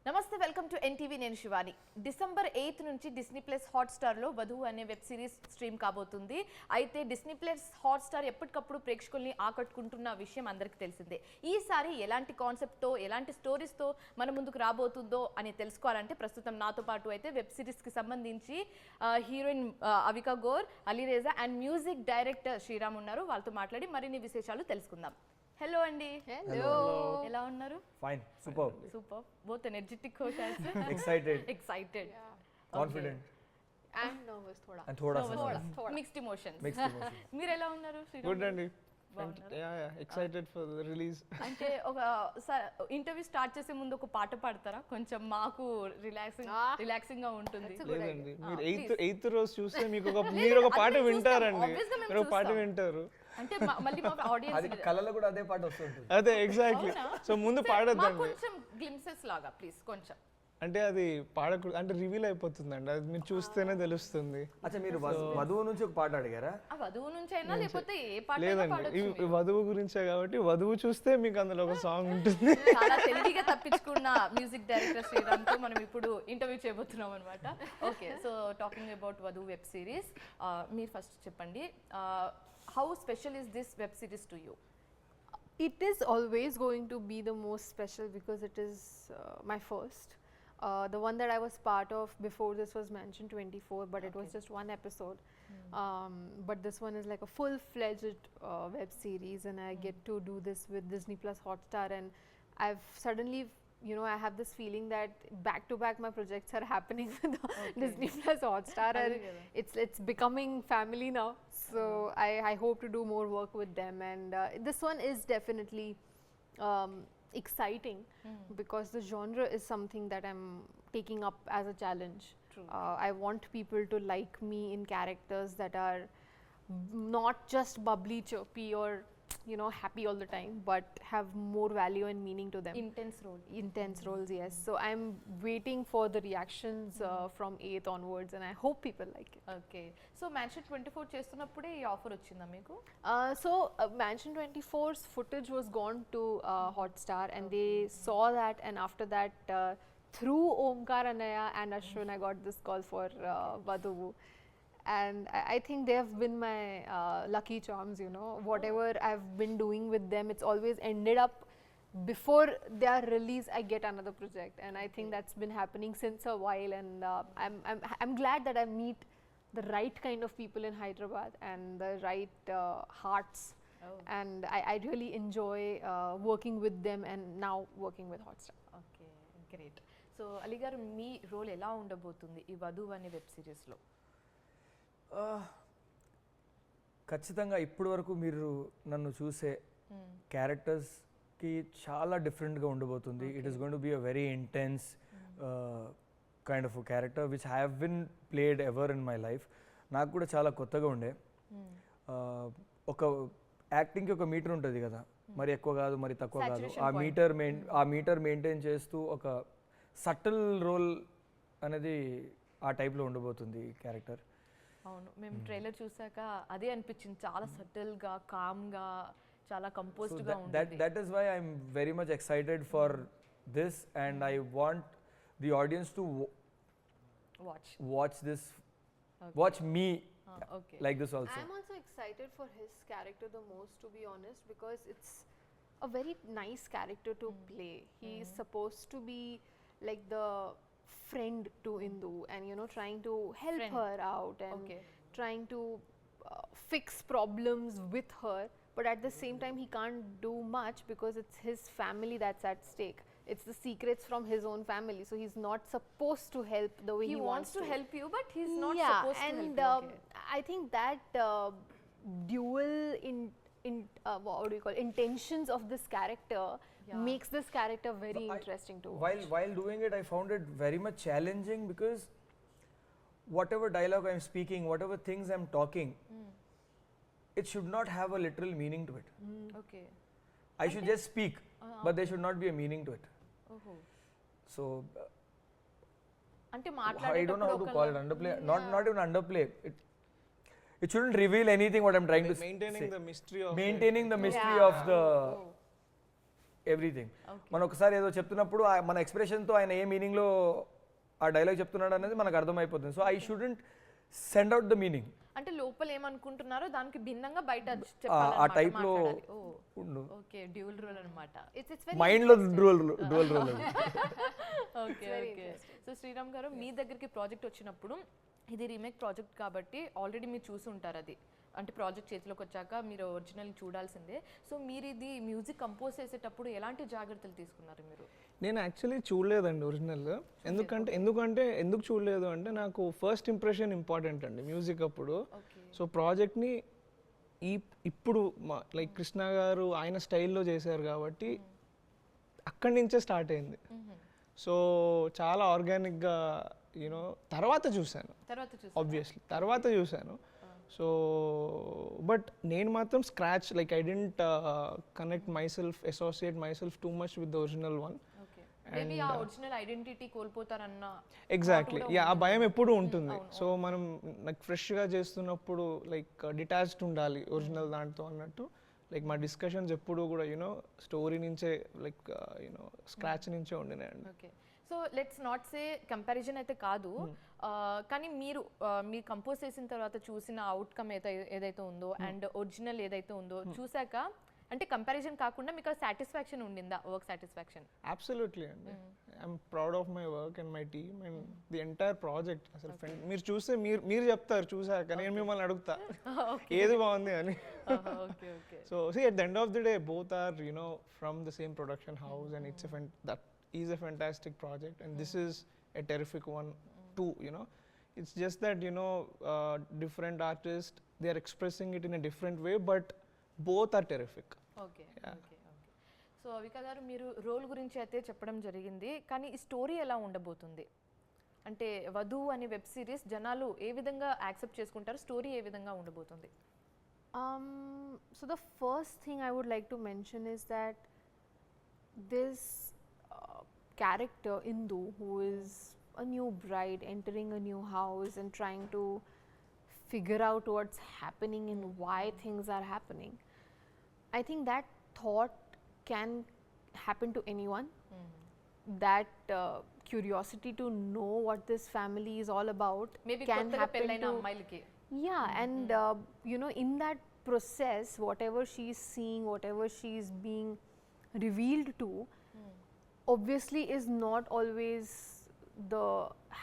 నమస్తే, welcome to NTV. నేను Shivani. December 8 నుంచి డిస్నీ ప్లస్ హాట్స్టార్లో వధువు అనే వెబ్ సిరీస్ స్ట్రీమ్ కాబోతుంది. అయితే డిస్నీ ప్లస్ హాట్స్టార్ ఎప్పటికప్పుడు ప్రేక్షకుల్ని ఆకట్టుకుంటున్న విషయం అందరికీ తెలిసిందే. ఈసారి ఎలాంటి కాన్సెప్ట్తో, ఎలాంటి స్టోరీస్తో మన ముందుకు రాబోతుందో అని తెలుసుకోవాలంటే ప్రస్తుతం నాతో పాటు అయితే వెబ్ సిరీస్కి సంబంధించి heroine Avika Gor, Alireza and music director Sriram ఉన్నారు. వాళ్ళతో మాట్లాడి మరిన్ని విశేషాలు తెలుసుకుందాం. హలో అండి. హలో, ఎలా ఉన్నారు? Fine, super super. Both energetic हो शायद से. excited Yeah. confident and nervous thoda and thoda Mixed emotions. మీరు ఎలా ఉన్నారు? గుడ్ అండి. Excited for the release. అంటే ఒక ఇంటర్వ్యూ స్టార్ట్ చేసే ముందు ఒక పాట పాడతారా? కొంచెం మాకు రిలాక్సింగ్ గా ఉంటుంది. లేదండి, మీరు ఎయిత్ రోజు చూస్తే మీరు ఒక పాట వింటారండి. మీరు ఒక పాట వింటారు అంటే మళ్ళీ మా ఆడియన్స్ కళ్ళలో కూడా అదే పాట వస్తుంటుంది. అదే ఎగ్జాక్ట్లీ. సో ముందు పాడొద్దండి. కొంచెం గ్లింప్సెస్ లాగా ప్లీజ్. కొంచెం అంటే అది పాడకూడదు, అంటే రివీల్ అయిపోతుందండి. అది మీరు చూస్తేనే తెలుస్తుంది. అచ్చా, మీరు వధువు నుంచి ఒక పాట అడిగారా? ఆ వధువు నుంచి అయినా లేకపోతే ఏ పాట లేదండి, ఈ వధువు గురించే కాబట్టి వధువు చూస్తే మీకు అందులో ఒక సాంగ్ ఉంటుంది. చాలా తెలివిగా తప్పించుకున్న మ్యూజిక్ డైరెక్టర్ శ్రీరామ్ తో మనం ఇప్పుడు ఇంటర్వ్యూ చేయబోతున్నాం అనమాట. ఓకే, సో టాకింగ్ అబౌట్ వధువు వెబ్ సిరీస్, మీరు ఫస్ట్ చెప్పండి, how special is this web series to you? it is always going to be the most special because it is my first. The one that I was part of before this was Mansion 24, but it was just one episode. But this one is like a full-fledged web series, and I get to do this with Disney Plus Hotstar, and I've suddenly, you know, I have this feeling that back-to-back my projects are happening with Disney Plus Hotstar, and it's becoming family now. So I hope to do more work with them, and this one is definitely exciting because the genre is something that I'm taking up as a challenge. I want people to like me in characters that are not just bubbly, chirpy, or you know, happy all the time, but have more value and meaning to them. Intense roles, yes. So I'm waiting for the reactions from 8th onwards, and I hope people like it. Okay, so Mansion 24 చేస్తున్నప్పుడే ఈ offer వచ్చిందా మీకు? So Mansion 24's footage was gone to Hotstar, and they saw that, and after that through Omkar Anaya and Ashwin I got this call for Vadhu. And I think they have been my lucky charms, you know. Whatever I've been doing with them, it's always ended up before their release I get another project, and I think that's been happening since a while, and I'm glad that I meet the right kind of people in Hyderabad and the right hearts. And I really enjoy working with them, and now working with Hotstar. Okay, great. So Ali గారు, మీ role ఎలా ఉండబోతుంది ఈ వధువు అనే web సిరీస్లో? ఖచ్చితంగా ఇప్పటి వరకు మీరు నన్ను చూసే క్యారెక్టర్స్కి చాలా డిఫరెంట్గా ఉండబోతుంది. It is going to be a very intense kind of character which have been played ever in my life. నాకు కూడా చాలా కొత్తగా ఉండే. ఒక యాక్టింగ్కి ఒక మీటర్ ఉంటుంది కదా, మరి ఎక్కువ కాదు మరి తక్కువ కాదు. ఆ మీటర్ మెయింటైన్ చేస్తూ ఒక సటిల్ రోల్ అనేది ఆ టైప్లో ఉండబోతుంది క్యారెక్టర్. అవును, మేము ట్రైలర్ చూసాక అదే అనిపించింది. చాలా సటిల్ గా, కామ్ గా, చాలా కంపోజ్డ్ గా ఉంది. That is why I'm very much excited for this, and I want the audience to watch this, watch me like this also. I'm also excited for his character the most, to be honest, because it's a very nice character to play. He is supposed to be like the friend to Indu, and you know, trying to help her out, and trying to fix problems with her, but at the same time he can't do much because it's his family that's at stake. It's the secrets from his own family, so he's not supposed to help the way he wants to help you, but he's not supposed to help you. And I think that dual what do you call intentions of this character makes this character very interesting to watch. While doing it, I found it very much challenging because whatever dialogue I'm speaking, whatever things I'm talking, it should not have a literal meaning to it. Okay. I should just speak, but there should not be a meaning to it. So అంటే I don't know how to call it. Underplay, not even underplay. It shouldn't reveal anything what I'm trying to say. Maintaining the mystery of the everything. మనం ఒకసారి ఏదో చెప్తున్నప్పుడు మన ఎక్స్ప్రెషన్తో ఆయన ఏ మీనింగ్లో ఆ dialogue చెప్తున్నాడు అనేది మనకు అర్థమైపోతుంది. So I shouldn't send out the meaning. అంటే లోపల ఏమనుకుంటున్నారో దానికి భిన్నంగా బయట ఆ type లో ఉండు. ఓకే, డ్యూల్ రోల్ అన్నమాట. ఇట్స్ వెరీ మైండ్లో dual role. Okay okay. So Sriram garu, మీ దగ్గరికి ప్రాజెక్ట్ వచ్చినప్పుడు ఇది రీమేక్ ప్రాజెక్ట్ కాబట్టి ఆల్రెడీ మీరు చూసి ఉంటారు అది, అంటే ప్రాజెక్ట్ చేతిలోకి వచ్చాక మీరు ఒరిజినల్ చూడాల్సిందే. సో మీరు ఇది మ్యూజిక్ కంపోజ్ చేసేటప్పుడు ఎలాంటి జాగ్రత్తలు తీసుకున్నారు మీరు? నేను యాక్చువల్లీ చూడలేదండి ఒరిజినల్. ఎందుకు చూడలేదు అంటే నాకు ఫస్ట్ ఇంప్రెషన్ ఇంపార్టెంట్ అండి మ్యూజిక్ అప్పుడు. సో ప్రాజెక్ట్ని ఇప్పుడు లైక్ కృష్ణ గారు ఆయన స్టైల్లో చేశారు కాబట్టి అక్కడి నుంచే స్టార్ట్ అయింది. సో చాలా ఆర్గానిక్గా యూనో తర్వాత చూశాను, ఆబ్వియస్లీ తర్వాత చూశాను. సో బట్ నేను మాత్రం scratch like I didn't connect myself, associate myself too much with the original one. Maybe ఆ ఒరిజినల్ ఐడెంటిటీ కోల్పోతారన్న ఎగ్జాక్ట్లీ ఆ భయం ఎప్పుడు ఉంటుంది. సో మనం లైక్ ఫ్రెష్గా చేస్తున్నప్పుడు లైక్ డిటాచ్డ్ ఉండాలి ఒరిజినల్ దాంతో అన్నట్టు. లైక్ మా డిస్కషన్స్ ఎప్పుడు కూడా యూనో స్టోరీ నుంచే లైక్ యూనో స్క్రాచ్ నుంచే ఉండినాయండి. Okay. So let's not say comparison అయితే కాదు, కానీ మీరు కంపోజ్ చేసిన తర్వాత చూసిన అవుట్కమ్ ఏదైతే ఉందో అండ్ ఒరిజినల్ ఏదైతే ఉందో చూసాక అంటే కంపారిజన్ కాకుండా మీకు సాటిస్ఫాక్షన్ ఉండిందా, వర్క్ సాటిస్ఫాక్షన్? అబ్సల్యూట్లీ అండి. I'm proud of my work and my team and the entire project. అసలు మీరు చూస్తే మీరు చెప్తారు చూసాక, నేను మిమ్మల్ని అడుగుతా ఏది బాగుంది అని. So see at the end of the day both are you know from the same production house and it's that is a fantastic project and this is a terrific one too, you know. It's just that, you know, different artists, they are expressing it in a different way, but both are terrific. Okay. So Avika గారు, మీరు role గురించి అయితే చెప్పడం జరిగింది, కానీ ఈ story ఎలా ఉండబోతుంది? అంటే వధువు అనే వెబ్ సిరీస్ జనాలు ఏ విధంగా యాక్సెప్ట్ చేసుకుంటారు, స్టోరీ ఏ విధంగా ఉండబోతుంది? So the first thing I would like to mention is that this character Indu, who is a new bride entering a new house and trying to figure out what's happening and why things are happening, I think that thought can happen to anyone. That curiosity to know what this family is all about Maybe can happen to ammailiki. Yeah, and you know, in that process, whatever she's seeing, whatever she's being revealed to, obviously is not always the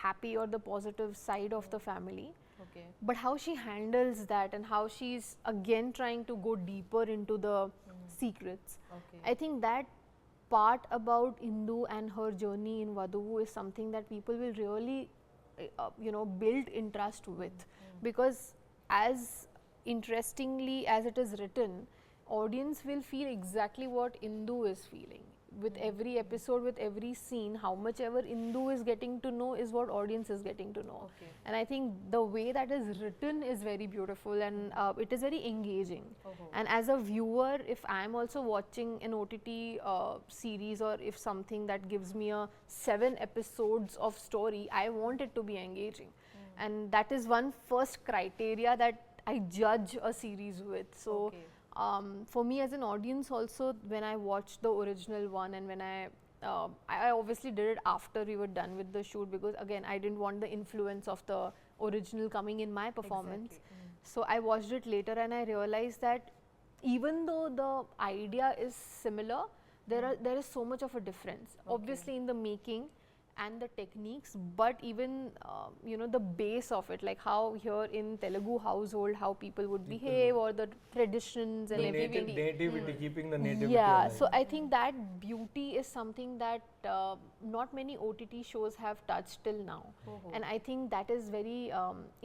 happy or the positive side of the family. Okay. But how she handles that and how she's again trying to go deeper into the secrets. Okay. I think that part about Indu and her journey in Vaduvu is something that people will really you know, build interest with. Because as interestingly as it is written, audience will feel exactly what Indu is feeling. With every episode, with every scene, how much ever Indu is getting to know is what audience is getting to know. Okay. And I think the way that is written is very beautiful and it is very engaging. And as a viewer, if I am also watching an OTT series or if something that gives me a 7 episodes of story, I want it to be engaging. And that is one first criteria that I judge a series with. So. Okay. For me as an audience also, when I watched the original one and when I obviously did it after we were done with the shoot, because again I didn't want the influence of the original coming in my performance. Exactly. So I watched it later and I realized that even though the idea is similar, there is so much of a difference. Obviously in the making and the techniques, but even you know, the base of it, like how here in Telugu household how people would behave or the traditions and everything. Nativity, keeping the nativity Yeah, alive. so I think that beauty is something that not many OTT shows have touched till now. And I think that is very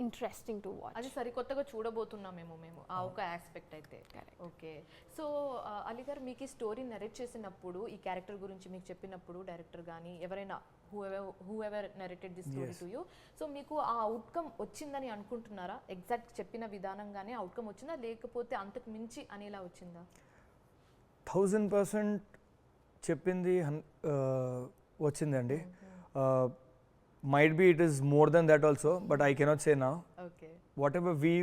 interesting to watch. అది సరికొత్తగా చూడబోతున్నామేమో మేము ఆ ఒక aspect అయితే. Okay. So Ali గారు, మీకు ఈ story narrate చేసినప్పుడు, ఈ క్యారెక్టర్ గురించి మీకు చెప్పినప్పుడు డైరెక్టర్ కానీ ఎవరైనా whoever narrated this story to you, so మీకు ఆ అవుట్కమ్ వచ్చిందని అనుకుంటున్నారా? ఎగ్జాక్ట్ చెప్పిన విధానంగానే అవుట్కమ్ వచ్చిందా, లేకపోతే అంతకు మించి అనేలా వచ్చిందా? 1000% చెప్పింది వచ్చిందండి. Might be it is more than that also, but I cannot say now. Okay. What ever we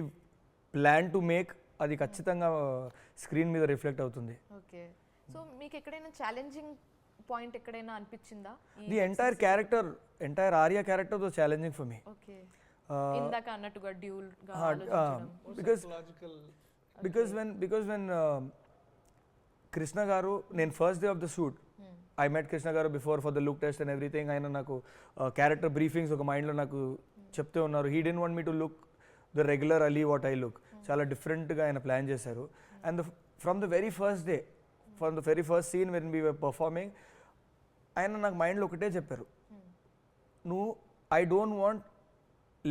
plan to make, అది ఖచ్చితంగా స్క్రీన్ మీద రిఫ్లెక్ట్ అవుతుంది. ఓకే. సో మీకు ఎక్కడైనా ఛాలెంజింగ్ పాయింట్ ఎక్కడైనా అనిపించిందా? The entire character, entire Arya character was challenging for me. Okay, ఇందాక అన్నట్టుగా డ్యూల్ గా because when కృష్ణ గారు, నేను first day of the shoot I met Krishna garu before for the look test and everything. ఆయన నాకు క్యారెక్టర్ బ్రీఫింగ్స్ ఒక మైండ్లో నాకు చెప్తే ఉన్నారు. He didn't want me to look the regular Ali what I look. చాలా డిఫరెంట్గా ఆయన ప్లాన్ చేశారు. And from the very first day, from the very first scene when we were performing, ఆయన నాకు మైండ్లో ఒకటే చెప్పారు, నువ్వు I don't want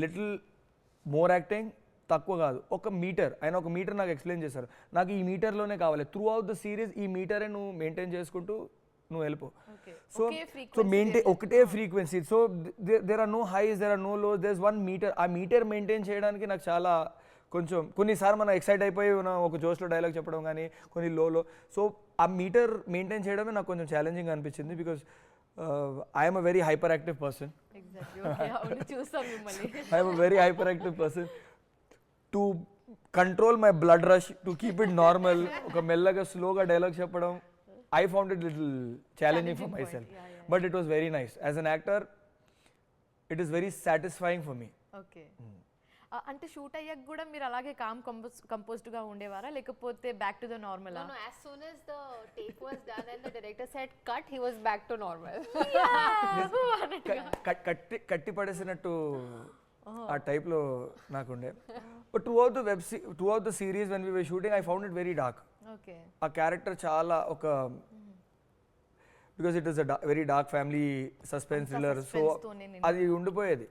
little more acting, తక్కువ కాదు, ఒక మీటర్. ఆయన ఒక మీటర్ నాకు ఎక్స్ప్లెయిన్ చేశారు. నాకు ఈ మీటర్లోనే కావాలి, త్రూ అవుట్ ద సిరీస్ ఈ మీటరే నువ్వు మెయింటైన్ చేసుకుంటూ నువ్వు వెళ్ళిపో. సో మెయింటైన్ ఒకటే frequency. So there are no highs, there are no lows, there is one metre. ఆ మీటర్ మెయింటైన్ చేయడానికి నాకు చాలా కొంచెం కొన్నిసార్లు మనం ఎక్సైట్ అయిపోయి ఒక జోష్లో డైలాగ్ చెప్పడం కానీ కొన్ని లోలో. సో ఆ మీటర్ మెయింటైన్ చేయడమే నాకు కొంచెం ఛాలెంజింగ్ అనిపించింది. Because I'm a very hyper active person. I'm a very hyper active person. To control my blood rush, to keep it normal, ఒక మెల్లగా స్లోగా డైలాగ్ చెప్పడం, I found it little challenging for myself. But it was very nice. As an actor, it is very satisfying for me. Okay, అంటే shoot అయ్యాక కూడా మీరు అలాగే com composed గా ఉండేవారా, లేకపోతే back to the normal? No, as soon as the take was done and the director said cut, he was back to normal. కట్టి పడేసినట్టు ఆ టైప్లో నాకుండే. But throughout the series when we were shooting I found it very dark. Okay, ఆ character చాలా ఒక, because it is a very dark family suspense thriller. So అది ఉండిపోయేది.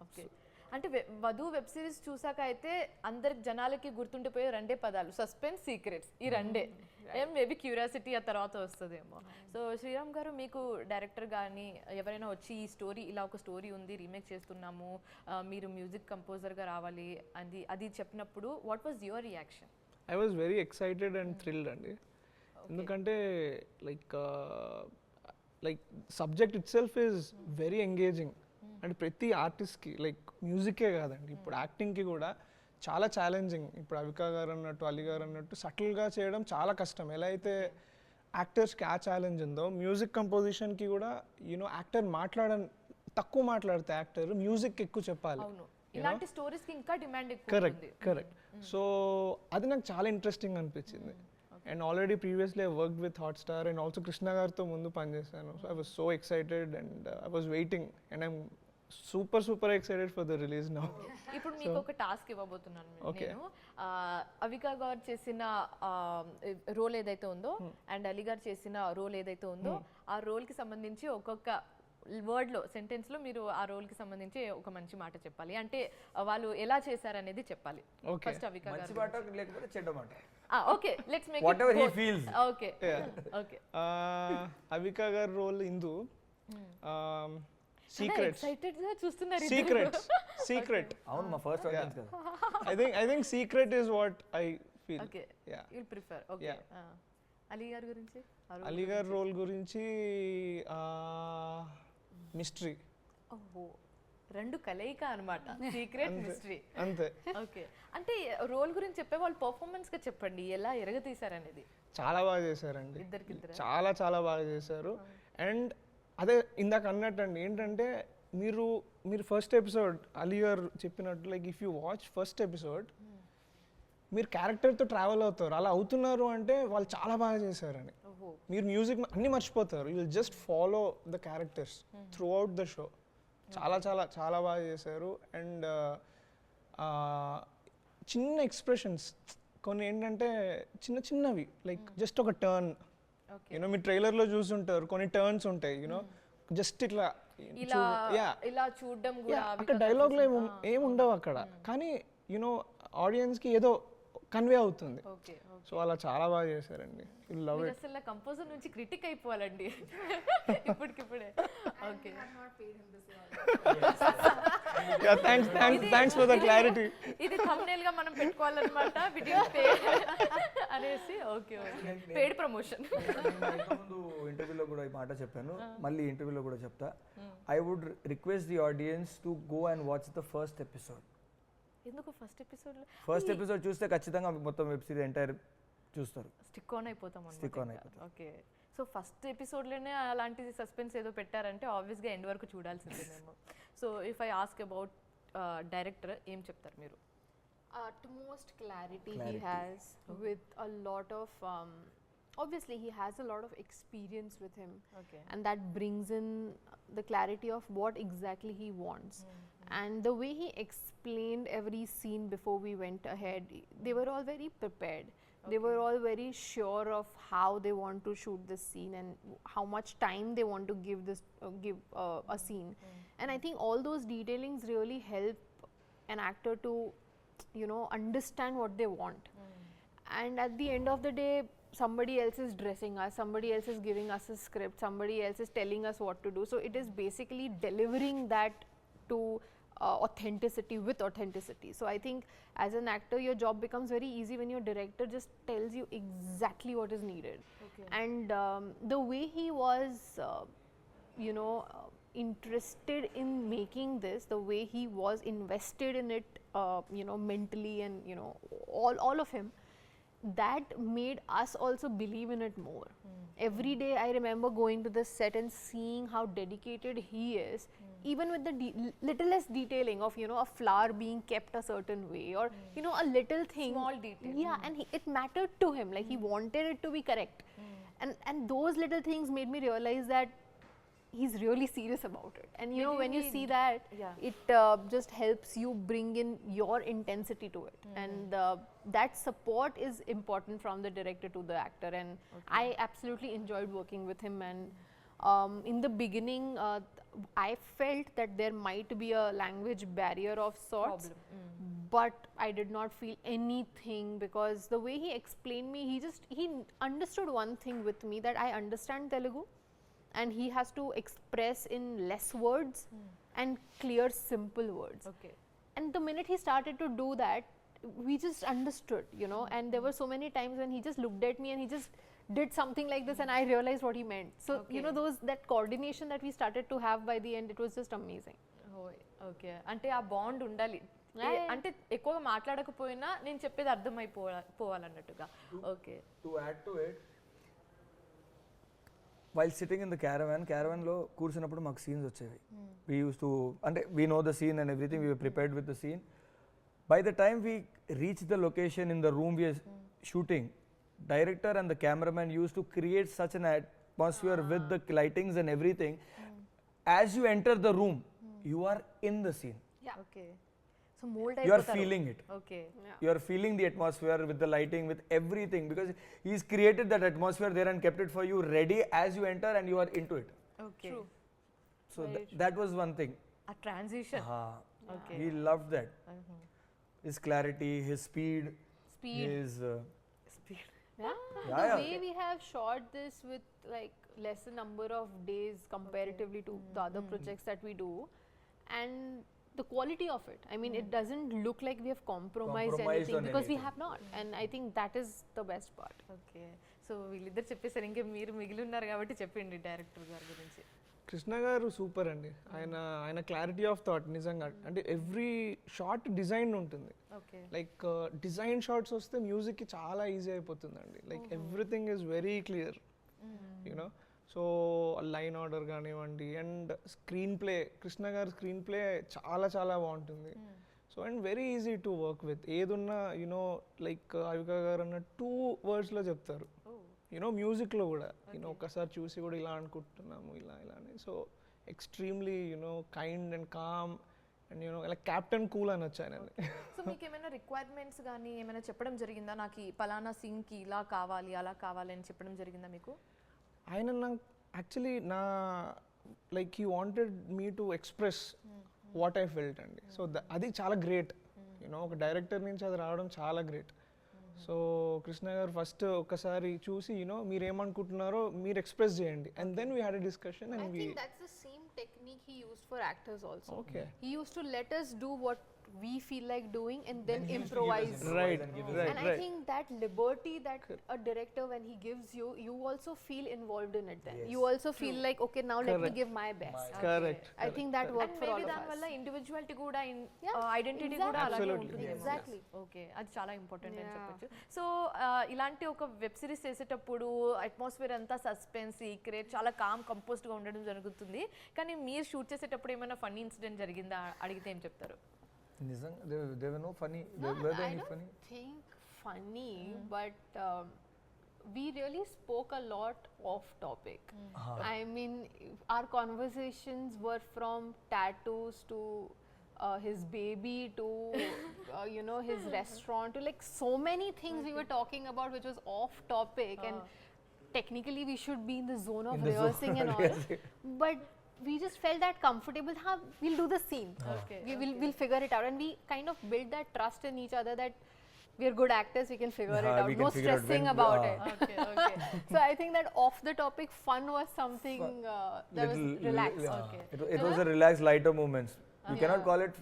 Okay, అంటే వధు వెబ్ సిరీస్ చూసాక అయితే అందరికి జనాలకి గుర్తుండిపోయే రెండే పదాలు, సస్పెన్స్, సీక్రెట్స్. ఈ రెండే. మేబీ క్యూరియాసిటీ ఆ తర్వాత వస్తుందేమో. సో శ్రీరామ్ గారు, మీకు డైరెక్టర్ కానీ ఎవరైనా వచ్చి ఈ స్టోరీ, ఇలా ఒక స్టోరీ ఉంది, రీమేక్ చేస్తున్నాము, మీరు మ్యూజిక్ కంపోజర్గా రావాలి అది చెప్పినప్పుడు what was your reaction? I was very excited and thrilled అండి. ఎందుకంటే like subject it self is very engaging. అంటే ప్రతి ఆర్టిస్ట్కి, లైక్ మ్యూజికే కాదండి, ఇప్పుడు యాక్టింగ్కి కూడా చాలా ఛాలెంజింగ్. ఇప్పుడు అవికా గారు అన్నట్టు, అలీ గారు అన్నట్టు సటిల్గా చేయడం చాలా కష్టం. ఎలా అయితే యాక్టర్స్కి ఆ ఛాలెంజ్ ఉందో, మ్యూజిక్ కంపోజిషన్కి కూడా యాక్టర్ తక్కువ మాట్లాడితే యాక్టర్ మ్యూజిక్ ఎక్కువ చెప్పాలి. ఇలాంటి స్టోరీస్ కి ఇంకా డిమాండ్ ఎక్కువ. కరెక్ట్. సో అది నాకు చాలా ఇంట్రెస్టింగ్ అనిపించింది. And already previously I worked with Hotstar and also Krishna గారితో ముందు పనిచేశాను. So I was so excited and I was waiting and I'm super excited for the release now. ఇప్పుడు మీకు ఒక టాస్క్ ఇవ్వబోతున్నాను నేను. అవికా గారు చేసిన రోల్ ఏదైతే ఉందో అండ్ అలీ గారు చేసిన రోల్ ఏదైతే ఉందో, ఆ రోల్ కి సంబంధించి ఒక్కొక్క వర్డ్ లో, సెంటెన్స్ లో మీరు ఆ రోల్ కి సంబంధించి ఒక మంచి మాట చెప్పాలి. అంటే వాళ్ళు ఎలా చేశారనేది చెప్పాలి. ఫస్ట్ అవికా గారు. మంచి మాట లేకపోతే చెడ్డ మాట. Okay, let's make what ever he feels. Okay okay. Avika గారి రోల్ ఇందు. సీక్రెట్స్. ఎక్సైటెడ్ గా చూస్తున్నారు. సీక్రెట్. అవును, మా ఫస్ట్ ఆడియన్స్ కదా. I think secret is what I feel. Okay. Yeah. You'll prefer. Okay. Ali గారి గురించి? అలీ గారి రోల్ గురించి మిస్టరీ. ఓహో, రెండు కలయిక అన్నమాట, సీక్రెట్, మిస్టరీ. అంతే. ఓకే, అంటే రోల్ గురించి చెప్పే వాళ్ళు పర్ఫార్మెన్స్ గా చెప్పండి, ఎలా ఎరగతీశారనేది. చాలా బాగా చేశారండి, ఇద్దరికిద్దరు చాలా బాగా చేశారు. అండ్ అదే ఇందాక అన్నట్టండి, ఏంటంటే మీరు ఫస్ట్ ఎపిసోడ్ అలీ గారు చెప్పినట్టు, like if you watch first episode మీరు క్యారెక్టర్తో ట్రావెల్ అవుతారు. అలా అవుతున్నారు అంటే వాళ్ళు చాలా బాగా చేశారని. మీరు మ్యూజిక్ అన్నీ మర్చిపోతారు. You will just follow the characters through out the show. చాలా బాగా చేశారు. అండ్ చిన్న ఎక్స్ప్రెషన్స్ కొన్ని ఏంటంటే చిన్నవి, లైక్ జస్ట్ ఒక టర్న్, మీ ట్రైలర్లో చూసుంటారు, కొన్ని టర్న్స్ ఉంటాయి, జస్ట్ ఇట్లా ఇలా చూడడం కూడా. అక్కడ డైలాగ్లో ఏమి ఉండవు అక్కడ, కానీ ఆడియన్స్కి ఏదో కన్వే అవుతుంది. సో అలా చాలా బాగా చేశారండి. అసలు కంపోజర్ నుంచి క్రిటిక్ అయిపోవాలండి ఇప్పటికిప్పుడే. Okay, thanks for the clarity. ఇది థంబ్నెయిల్ గా మనం పెట్టుకోవాలన్నమాట, వీడియో పే అనేసి. Okay, paid promotion. ముందు ఇంటర్వ్యూలో కూడా ఈ మాట చెప్పాను, మళ్ళీ ఇంటర్వ్యూలో కూడా చెప్తా. I would request the audience to go and watch the first episode. ఎందుకు ఫస్ట్ ఎపిసోడ్? ఫస్ట్ ఎపిసోడ్ చూస్తే ఖచ్చితంగా మొత్తం వెబ్ సిరీస్ ఎంటైర్ చూస్తారు. స్టిక్ ఆన్ అయిపోతాం Stick on అయిపోతాం. ఓకే. సో ఫస్ట్ ఎపిసోడ్లోనే అలాంటి సస్పెన్స్ ఏదో పెట్టారంటే ఆబ్వియస్గా ఎండ్ వరకు చూడాల్సిందే మేము. So if I ask about director ఏం చెప్తారు మీరు? Utmost clarity he has with a lot of obviously he has a lot of experience with him, okay. and that brings in the clarity of what exactly he wants. And the way he explained every scene before we went ahead, they were all very prepared. They were all very sure of how they want to shoot this scene and how much time they want to give this a scene. And I think all those detailings really help an actor to, you know, understand what they want. And at the end of the day, somebody else is dressing us, somebody else is giving us a script, somebody else is telling us what to do. So it is basically delivering that to authenticity with authenticity. So I think as an actor, your job becomes very easy when your director just tells you exactly what is needed. Okay. And the way he was, you know, interested in making this, the way he was invested in it, you know, mentally, and you know, all of him, that made us also believe in it more. Every day I remember going to the set and seeing how dedicated he is, even with the littlest detailing of, you know, a flower being kept a certain way, or you know, a little thing, Small detail. yeah, and it mattered to him, like he wanted it to be correct. And those little things made me realize that he's really serious about it. And you know, when you see that, Yeah. it just helps you bring in your intensity to it. And that support is important from the director to the actor. And I absolutely enjoyed working with him. And in the beginning, I felt that there might be a language barrier of sorts. But I did not feel anything, because the way he explained me, he understood one thing with me, that I understand Telugu, and he has to express in less words and clear, simple words. Okay. And the minute he started to do that, we just understood, you know. And there were so many times when he just looked at me and he just did something like this, and I realized what he meant. So you know, that coordination that we started to have by the end, it was just amazing. Okay. అంటే ఆ bond ఉండాలి. అంటే ఎక్కువగా మాట్లాడకపోయినా నేను చెప్పేది అర్థమైపోవాలన్నట్టుగా. Okay. To add to it, while sitting in the caravan లో కూర్చున్నప్పుడు మాకు సీన్స్ వచ్చేవి. We used to, అంటే we know the scene and everything, we were prepared with the scene. By the time we reached the location, in the room we are shooting, director and the cameraman used to create such an atmosphere with the lightings and everything. As you enter the room, you are in the scene. Okay. So mould You are అయిపోతారు. feeling it. Okay. You are feeling the atmosphere with the lighting, with everything, because he's created that atmosphere there and kept it for you ready as you enter, and you are into it. Okay. So that was one thing. ఆ transition. Okay. He loved that. His clarity, his speed, his speed. Yeah. Yeah, The yeah. way we have shot this with like lesser number of days comparatively to the other projects that we do, and the quality of it. I mean, it doesn't look like we have compromised Compromised anything, on because we anything. have not. And I think that is the best part. Okay. So వీళ్ళిద్దరు చెప్పేసారు, ఇంకా మీరు మిగిలి ఉన్నారు కాబట్టి చెప్పండి director గారి గురించి. కృష్ణ గారు సూపర్ అండి. ఆయన క్లారిటీ ఆఫ్ థాట్ నిజంగా, అంటే ఎవ్రీ షార్ట్ డిజైన్ ఉంటుంది. ఓకే. లైక్ డిజైన్ షార్ట్స్ వస్తే మ్యూజిక్కి చాలా ఈజీ అయిపోతుందండి. Like everything is very clear, you know. So line order కానివ్వండి, అండ్ స్క్రీన్ ప్లే, కృష్ణ గారి స్క్రీన్ ప్లే చాలా చాలా బాగుంటుంది. So and very easy to work with. ఏదున్నా యూనో, లైక్ అవికా గారు అన్న 2 wordsలో చెప్తారు. యూనో మ్యూజిక్లో కూడా యూనో ఒకసారి చూసి కూడా ఇలా అనుకుంటున్నాము, ఇలా అని. So extremely you know kind and calm, and you know ఇలా క్యాప్టెన్ కూల్ అనొచ్చు ఆయనని. సో మీకు ఏమైనా రిక్వైర్మెంట్స్ కానీ ఏమైనా చెప్పడం జరిగిందా? నాకు ఈ పలానా సీన్కి ఇలా కావాలి, అలా కావాలి అని చెప్పడం జరిగిందా మీకు? ఆయన నాకు actually like he wanted me to express what I felt అండి. సో అది చాలా గ్రేట్, యూనో ఒక డైరెక్టర్ నుంచి అది రావడం చాలా గ్రేట్. సో కృష్ణ గారు ఫస్ట్ ఒకసారి చూసి యూనో మీరు ఏమనుకుంటున్నారో మీరు ఎక్స్ప్రెస్ చేయండి, and then we had a discussion I and think that's the same technique he used for actors also. Okay. He used to let us do what we feel like doing and then improvise. Right, And I think that liberty that a director, when he gives you, you also feel involved in it then. You also feel like, okay, now let me Correct. give my best. Correct. I think that worked for all maybe of దాని వల్ల us. Individuality కూడా Yeah, identity కూడా అలాగే Absolutely. ఉంటుంది కదా. Exactly. Okay అది చాలా important అని Yeah. చెప్పొచ్చు. సో ఇలాంటి ఒక వెబ్ సిరీస్ చేసేటప్పుడు అట్మాస్ఫియర్ అంతా సస్పెన్స్ సీక్రెట్ చాలా కామ్ కంపోజ్డ్గా ఉండడం జరుగుతుంది. కానీ మీరు షూట్ చేసేటప్పుడు ఏమైనా ఫన్నీ ఇన్సిడెంట్ జరిగిందా అడిగితే ఏం చెప్తారు? నిజంగా there were no funny, were there I any don't funny? think funny, but we really spoke a lot off topic. I mean, our conversations were from tattoos to his baby to you know, his restaurant, to like so many things we were talking about which was off topic, and technically we should be in the zone of In the zone, rehearsing and all, but we just felt that comfortable. We'll do the scene. Okay, We'll figure it out, and we kind of built that trust in each other that we are good actors. We can figure it out. we can No figure out stressing when- about it. Okay okay So I think that off the topic fun was something that was relaxed. Yeah. Okay. It was a relaxed, lighter moments. You cannot call it.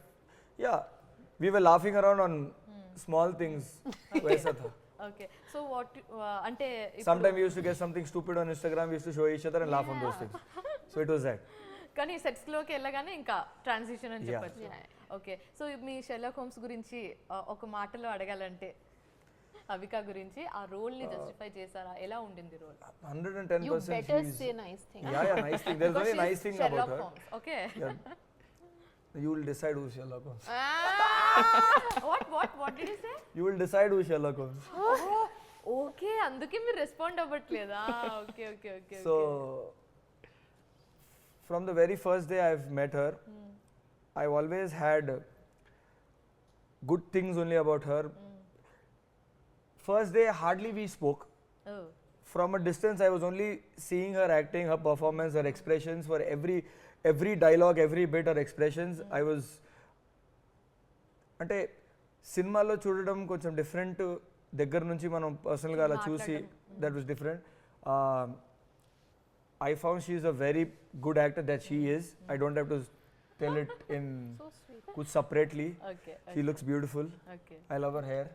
Yeah, we were laughing around on small things. वैसा था. Okay so what అంటే Sometimes we used to get something stupid on Instagram. We used to show each other and laugh on those things. So it was that. కానీ సెట్స్లోకి వెళ్ళగానే ఇంకా transition అని Yeah. చెప్పొచ్చు. Okay so మీ Sherlock Holmes గురించి ఒక మాటలో అడగాలంటే అవిక గురించి ఆ రోల్ని జస్టిఫై చేశారా? ఎలా ఉండింది role? 110%. You better she's- say nice thing. Yeah, nice thing. There's only nice thing about her. Okay Yeah. You will decide who's Sherlock Holmes. What did you say? You will decide who's Sherlock Holmes. Okay అందుకే మీరు respond అవ్వట్లేదా? Okay okay okay So, from the very first day I've met her, I've always had good things only about her. First day, hardly we spoke. From a distance, I was only seeing her acting, her performance, her expressions. For every dialogue, every bit, her expressions, I was. అంటే సినిమాలో చూడడం కొంచెం different, దగ్గర నుంచి మనం పర్సనల్గా అలా చూసి that was different. I found she is a very good actor that she is. I don't have to tell it in So sweet. kuch separately. Okay She looks beautiful. Okay I love her hair.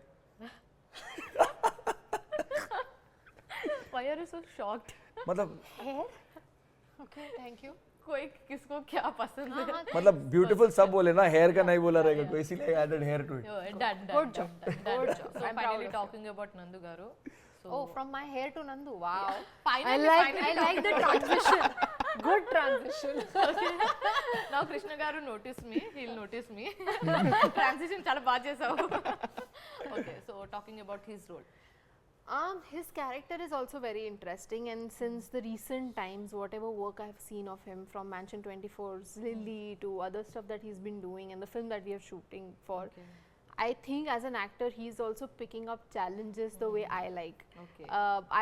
why are you so shocked? मतलब Hair? Okay, thank you. कोई किसको क्या पसंद है? मतलब beautiful सब बोले ना, हेयर का नहीं बोला रहेगा कोई, इसीलिए I added hair to it. Done. Good job. Good job. So I'm proud finally of you. talking about Nandu garu. So Oh, from my hair to Nandu. Wow. finally, I like the transition. Good transition. now Krishna garu notice me. He'll notice me. Transition చాలా బాగా చేసావు. Okay, so talking about his role. His character is also very interesting, and since the recent times, whatever work I've seen of him, from Mansion 24's Lily to other stuff that he's been doing, and the film that we are shooting for, I think as an actor he's also picking up challenges the way I like. Okay.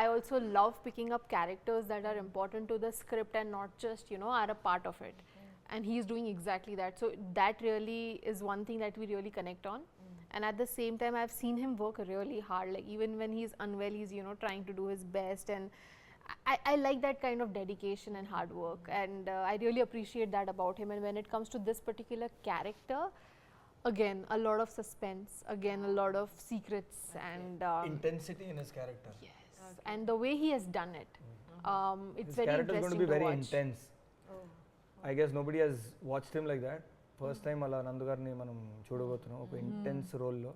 I also love picking up characters that are important to the script and not just, you know, are a part of it. And he's doing exactly that. So that really is one thing that we really connect on. And at the same time, I've seen him work really hard. Like even when he's unwell, he's, you know, trying to do his best. And I like that kind of dedication and hard work. And I really appreciate that about him. And when it comes to this particular character, again, a lot of suspense, again, a lot of secrets, and Intensity in his character. yes, and the way he has done it, it's His very character is going to interesting be very watch. intense. I guess nobody has watched him like that. First time అలా నందు గారిని మనం చూడబోతున్నాం ఒక intense రోల్లో.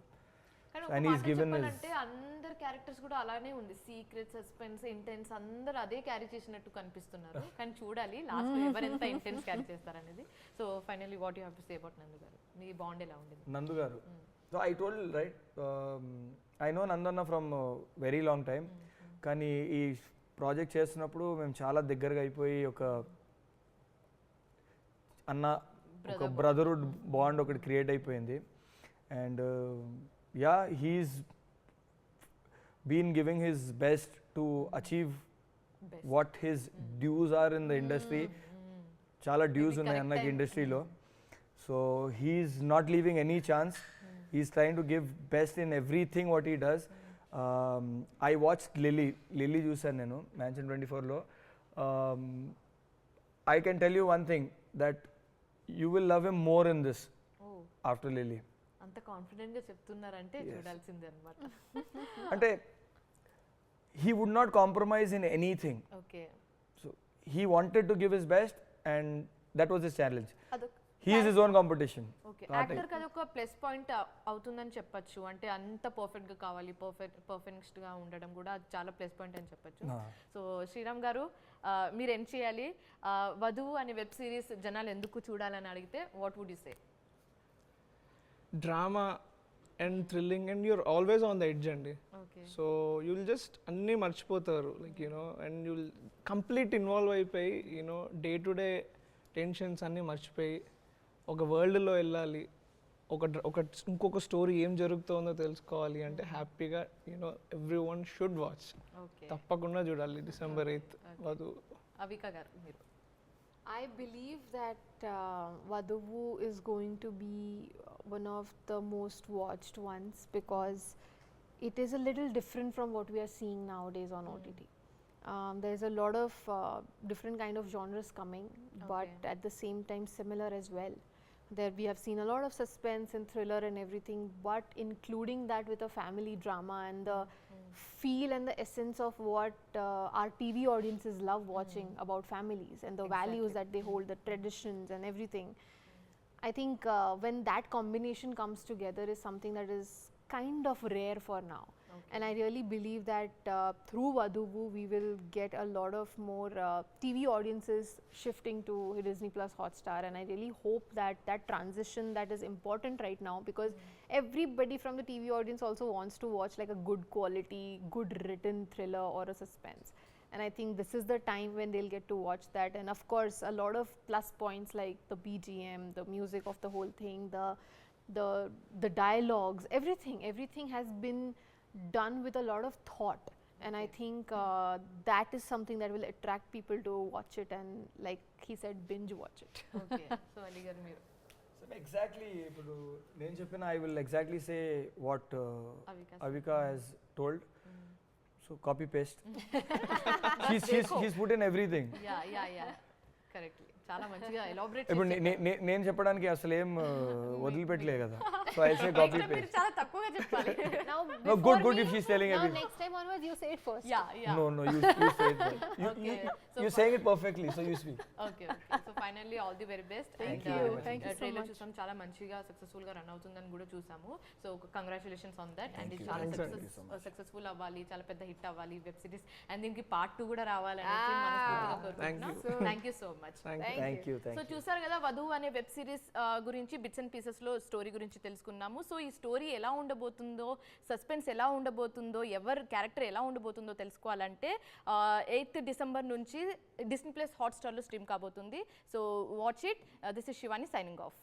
కానీ And ఒక he's మాట given his- చెప్పాలంటే అందరు క్యారెక్టర్స్ కూడా అలానే ఉంది. సీక్రెట్, సస్పెన్స్, ఇంటెన్స్ అందరూ అదే క్యారీ చేసినట్టు కనిపిస్తున్నారు. కానీ చూడాలి లాస్ట్ ఎవరెంత ఇంటెన్స్ క్యారీ చేస్తారనేది. So finally what you have to say about నందు గారు? మీ బాండ్ ఎలా ఉండింది? నందు గారు. So I told right, I know నందన్న from very long time. కానీ ఈ ప్రాజెక్ట్ చేస్తున్నప్పుడు మేము చాలా దగ్గరగా అయిపోయి ఒక అన్న ఒక బ్రదర్హుడ్ బాండ్ ఒకటి క్రియేట్ అయిపోయింది. And ya he's been giving his best to achieve what his dues are in the industry. చాలా డ్యూస్ ఉన్నాయి అన్నకి ఇండస్ట్రీలో. So he's not leaving any chance. He's trying to give best in everything what he does. I watch లిల్లీ చూసాను నేను mansion 24లో. I can tell you one thing, that you will love him more in this after Lily. అంత confident గా చెప్తున్నారంటే చూడాల్సిందే అన్నమాట. అంటే he would not compromise in anything. Okay, So he wanted to give his best, and that was his challenge. అదొక He is his own competition. Okay, actor కి అదొక plus point అవుతుందని చెప్పొచ్చు. అంటే అంత పర్ఫెక్ట్ గా కావాలి, పర్ఫెక్ట్ గా ఉండడం కూడా అది చాలా ప్లస్ పాయింట్ అని చెప్పొచ్చు. సో శ్రీరామ్ గారు, మీరు ఏం చేయాలి? వధువు అనే వెబ్ సిరీస్ జనాలు ఎందుకు చూడాలని అడిగితే what would you say? Drama and thrilling and you're always on the edge అండి. ఓకే, సో యుల్ జస్ట్ అన్నీ మర్చిపోతారు, like you know, and you'll complete involve అయిపోయి you know day to day tensions అన్నీ మర్చిపోయి ఒక వరల్డ్లో వెళ్ళాలి, ఇంకొక స్టోరీ ఏం జరుగుతుందో తెలుసుకోవాలి అంటే హ్యాపీగా you know every one should watch. Okay, తప్పకుండా చూడాలి December 8th వధువు. అవిక గారు మీరు? I believe that Vaduvu is going to be one of the most watched ones because it is a little different from what we are seeing nowadays on OTT. There's a lot of different kind of genres coming, but at the same time similar as well. There we have seen a lot of suspense and thriller and everything, but including that with a family drama and the feel and the essence of what our TV audiences love watching about families and the values that they hold, the traditions and everything. I think when that combination comes together is something that is kind of rare for now. And I really believe that through Vaduvu we will get a lot of more TV audiences shifting to Disney Plus Hotstar, and I really hope that that transition that is important right now, because everybody from the TV audience also wants to watch like a good quality, good written thriller or a suspense. And I think this is the time when they'll get to watch that. And of course a lot of plus points like the BGM, the music of the whole thing, the dialogues, everything has been done with a lot of thought, and I think that is something that will attract people to watch it and, like he said, binge watch it. Okay, so Ali గారు మీరు? Exactly, ఇప్పుడు నేను చెప్పిన I will exactly say what Avika has told. So copy paste. He's put in everything. Yeah correctly, చాలా మంచిగా elaborate ఇప్పుడు నేను చెప్పడానికి అసలు ఏం వదిలిపెట్టలే కదా. సో ఐ సే కాపీ మీరు పేస్ట్. చాలా తక్కువగా చెప్పాలి. Now No, before good me, if she's telling now everything. next time onwards you say it first. Yeah No, you say it well. Okay, so You're saying it perfectly, so you speak. Okay, so finally all the very best. Thank you so trailer much. చూసాం, చాలా మంచిగా successful గా run అవుతుందని కూడా చూసాము. So congratulations on that, and you. చాలా Thank you so much. Successful అవ్వాలి, చాలా పెద్ద హిట్ అవ్వాలి వెబ్ సిరీస్, అండ్ దీనికి పార్ట్ 2 కూడా రావాలని thank you so much. Thank you. So చూసారు కదా, వధువు అనే వెబ్ సిరీస్ గురించి బిట్స్ అండ్ పీసెస్ లో స్టోరీ గురించి తెలుసుకున్నాము. సో ఈ స్టోరీ ఎలా ఉండబోతుందో, సస్పెన్స్ ఎలా ఉండబోతుందో, ఎవరి క్యారెక్టర్ ఎలా ఉండబోతుందో తెలుసుకోవాలంటే 8th December నుంచి Disney Plus Hotstar లో స్ట్రీమ్ కాబోతుంది. So watch it. This is Shivani signing off.